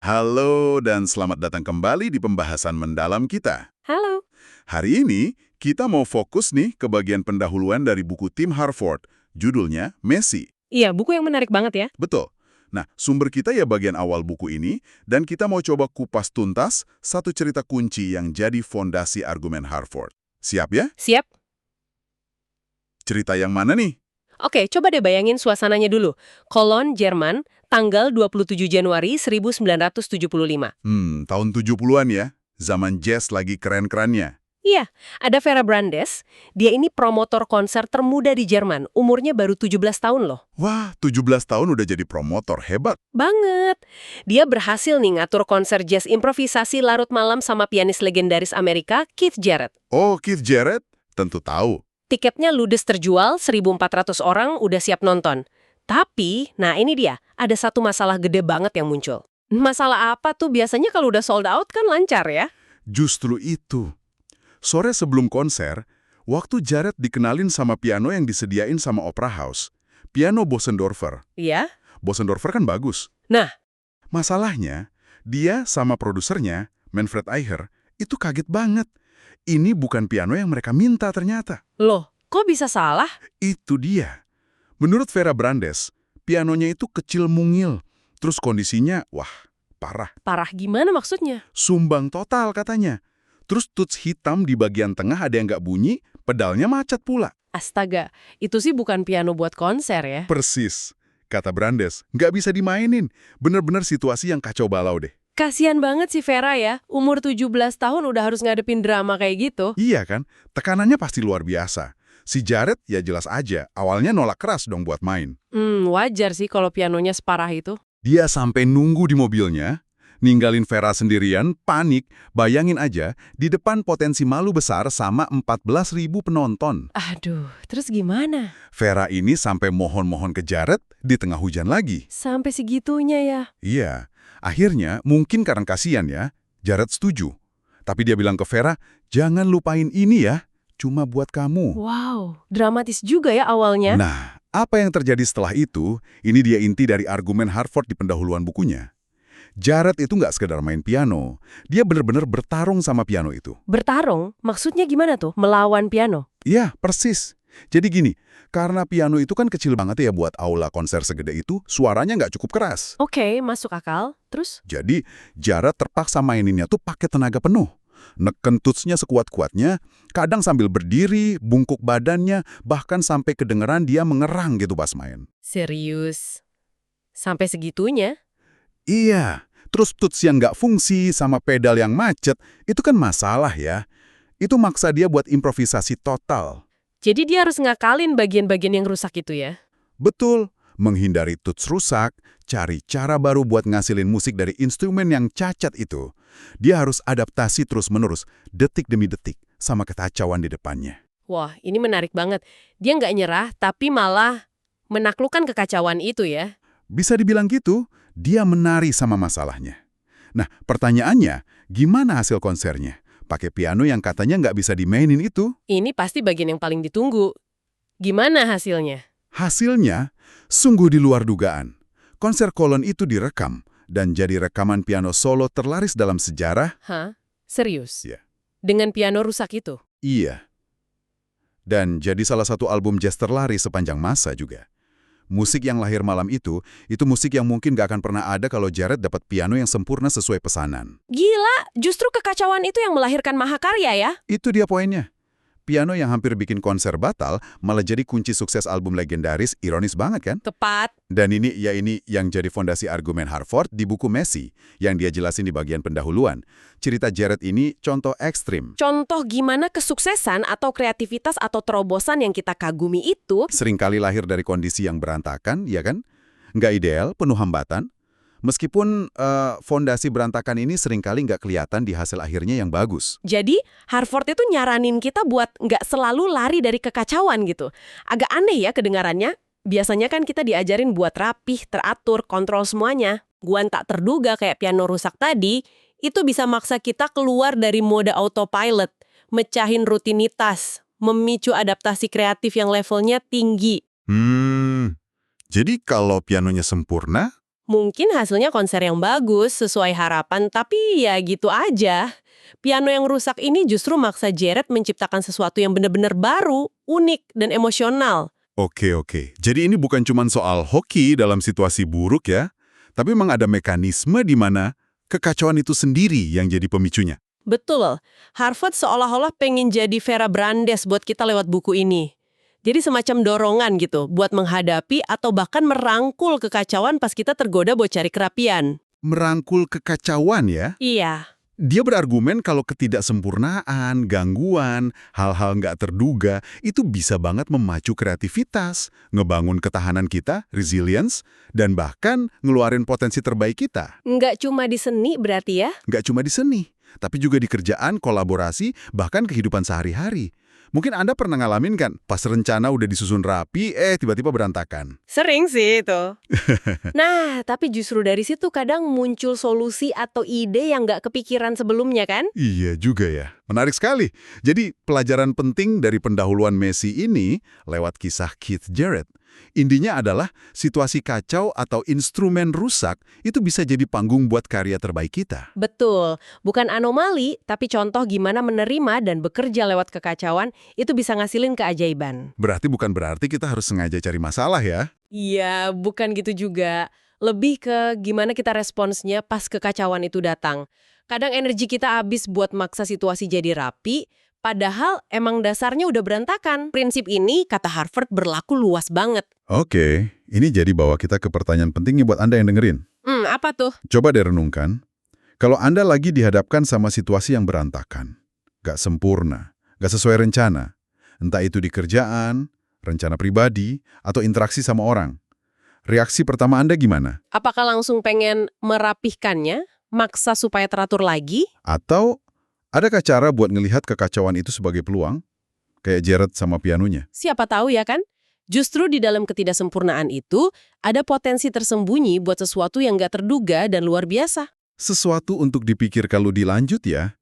Halo dan selamat datang kembali di pembahasan mendalam kita. Halo. Hari ini kita mau fokus nih ke bagian pendahuluan dari buku Tim Harford. Judulnya Messi. Iya, buku yang menarik banget ya. Betul. Nah, sumber kita ya bagian awal buku ini, dan kita mau coba kupas tuntas satu cerita kunci yang jadi fondasi argumen Harford. Siap ya? Siap? Cerita yang mana nih? Oke, coba deh bayangin suasananya dulu. Cologne, Jerman, tanggal 27 Januari 1975. Tahun 70-an ya. Zaman jazz lagi keren-kerennya. Iya, ada Vera Brandes. Dia ini promotor konser termuda di Jerman. Umurnya baru 17 tahun loh. Wah, 17 tahun udah jadi promotor, hebat. Banget. Dia berhasil nih ngatur konser jazz improvisasi larut malam sama pianis legendaris Amerika, Keith Jarrett. Oh, Keith Jarrett? Tentu tahu. Tiketnya ludes terjual, 1.400 orang udah siap nonton. Tapi, nah ini dia, ada satu masalah gede banget yang muncul. Masalah apa tuh? Biasanya kalau udah sold out kan lancar ya? Justru itu. Sore sebelum konser, waktu Jarrett dikenalin sama piano yang disediain sama Opera House, piano Bosendorfer. Iya. Bosendorfer kan bagus. Nah, Masalahnya, dia sama produsernya, Manfred Eicher, itu kaget banget. Ini bukan piano yang mereka minta ternyata. loh, kok bisa salah? Itu dia. Menurut Vera Brandes, pianonya itu kecil mungil. Terus kondisinya, wah, parah. Parah gimana maksudnya? Sumbang total katanya. Terus tuts hitam di bagian tengah ada yang nggak bunyi, pedalnya macet pula. Astaga, itu sih bukan piano buat konser ya? Persis. Kata Brandes, nggak bisa dimainin. Bener-bener situasi yang kacau balau deh. Kasian banget sih Vera ya, umur 17 tahun udah harus ngadepin drama kayak gitu. Iya kan? Tekanannya pasti luar biasa. Si Jarrett ya jelas aja, awalnya nolak keras dong buat main. Wajar sih kalau pianonya separah itu. Dia sampai nunggu di mobilnya, ninggalin Vera sendirian, panik, bayangin aja, di depan potensi malu besar sama 14.000 penonton. Aduh, terus gimana? Vera ini sampai mohon-mohon ke Jarrett di tengah hujan lagi. Sampai segitunya ya? Iya, akhirnya mungkin karena kasihan ya, Jarrett setuju. Tapi dia bilang ke Vera, jangan lupain ini ya, cuma buat kamu. Wow, dramatis juga ya awalnya. Nah, apa yang terjadi setelah itu, ini dia inti dari argumen Harford di pendahuluan bukunya. Jarrett itu nggak sekedar main piano, dia benar-benar bertarung sama piano itu. Bertarung? Maksudnya gimana tuh? Melawan piano? Iya, persis. Jadi gini, karena piano itu kan kecil banget ya buat aula konser segede itu, suaranya nggak cukup keras. Oke, masuk akal. Terus? Jadi, Jarrett terpaksa maininnya tuh pakai tenaga penuh. Neken tutsnya sekuat-kuatnya, kadang sambil berdiri, bungkuk badannya, bahkan sampai kedengeran dia mengerang gitu pas main. Serius? Sampai segitunya? Iya, terus tuts yang nggak fungsi sama pedal yang macet, itu kan masalah ya. Itu maksa dia buat improvisasi total. Jadi dia harus ngakalin bagian-bagian yang rusak itu ya? Betul, menghindari tuts rusak, cari cara baru buat ngasilin musik dari instrumen yang cacat itu. Dia harus adaptasi terus-menerus, detik demi detik, sama kekacauan di depannya. Wah, ini menarik banget. Dia nggak nyerah, tapi malah menaklukkan kekacauan itu ya? Bisa dibilang gitu, dia menari sama masalahnya. Nah, pertanyaannya, gimana hasil konsernya? Pakai piano yang katanya nggak bisa dimainin itu? Ini pasti bagian yang paling ditunggu. Gimana hasilnya? Hasilnya, sungguh di luar dugaan. Konser Cologne itu direkam, dan jadi rekaman piano solo terlaris dalam sejarah. Hah? Serius? Ya. Dengan piano rusak itu? Iya. Dan jadi salah satu album jazz terlaris sepanjang masa juga. Musik yang lahir malam itu musik yang mungkin gak akan pernah ada kalau Jarrett dapat piano yang sempurna sesuai pesanan. Gila, justru kekacauan itu yang melahirkan mahakarya ya? Itu dia poinnya. Piano yang hampir bikin konser batal malah jadi kunci sukses album legendaris, ironis banget kan? Tepat. Dan ini yang jadi fondasi argumen Harford di buku Messi, yang dia jelasin di bagian pendahuluan. Cerita Jarrett ini contoh ekstrim. Contoh gimana kesuksesan atau kreativitas atau terobosan yang kita kagumi itu Seringkali lahir dari kondisi yang berantakan, ya kan? Nggak ideal, penuh hambatan. Meskipun fondasi berantakan ini seringkali nggak kelihatan di hasil akhirnya yang bagus. jadi Harvard itu nyaranin kita buat nggak selalu lari dari kekacauan gitu. Agak aneh ya kedengarannya. Biasanya kan kita diajarin buat rapih, teratur, kontrol semuanya. Gua tak terduga kayak piano rusak tadi, itu bisa maksa kita keluar dari mode autopilot, mecahin rutinitas, memicu adaptasi kreatif yang levelnya tinggi. Jadi kalau pianonya sempurna, Mungkin hasilnya konser yang bagus, sesuai harapan, tapi ya gitu aja. Piano yang rusak ini justru maksa Jared menciptakan sesuatu yang benar-benar baru, unik, dan emosional. Oke. Jadi ini bukan cuma soal hoki dalam situasi buruk ya, tapi memang ada mekanisme di mana kekacauan itu sendiri yang jadi pemicunya. Betul, Harvard seolah-olah pengen jadi Vera Brandes buat kita lewat buku ini. Jadi semacam dorongan gitu, buat menghadapi atau bahkan merangkul kekacauan pas kita tergoda buat cari kerapian. Merangkul kekacauan ya. Iya. Dia berargumen kalau ketidaksempurnaan, gangguan, hal-hal nggak terduga, itu bisa banget memacu kreativitas, ngebangun ketahanan kita, resilience, dan bahkan ngeluarin potensi terbaik kita. Nggak cuma di seni berarti ya? Nggak cuma di seni, tapi juga di kerjaan, kolaborasi, bahkan kehidupan sehari-hari. Mungkin Anda pernah ngalamin kan, pas rencana udah disusun rapi, tiba-tiba berantakan. Sering sih itu. Nah, tapi justru dari situ kadang muncul solusi atau ide yang nggak kepikiran sebelumnya kan? Iya juga ya. Menarik sekali. Jadi, pelajaran penting dari pendahuluan Messi ini lewat kisah Keith Jarrett. Intinya adalah situasi kacau atau instrumen rusak itu bisa jadi panggung buat karya terbaik kita. Betul, bukan anomali, tapi contoh gimana menerima dan bekerja lewat kekacauan itu bisa ngasilin keajaiban. Bukan berarti kita harus sengaja cari masalah ya. Iya, bukan gitu juga. Lebih ke gimana kita responsnya pas kekacauan itu datang. Kadang energi kita habis buat maksa situasi jadi rapi, padahal emang dasarnya udah berantakan. Prinsip ini, kata Harvard, berlaku luas banget. Oke, ini jadi bawa kita ke pertanyaan pentingnya buat Anda yang dengerin. Apa tuh? Coba direnungkan, kalau Anda lagi dihadapkan sama situasi yang berantakan, gak sempurna, gak sesuai rencana, entah itu di kerjaan, rencana pribadi, atau interaksi sama orang, reaksi pertama Anda gimana? Apakah langsung pengen merapihkannya, maksa supaya teratur lagi? Atau adakah cara buat ngelihat kekacauan itu sebagai peluang? Kayak Jared sama pianonya. Siapa tahu ya kan? Justru di dalam ketidaksempurnaan itu, ada potensi tersembunyi buat sesuatu yang nggak terduga dan luar biasa. Sesuatu untuk dipikir kalau dilanjut ya.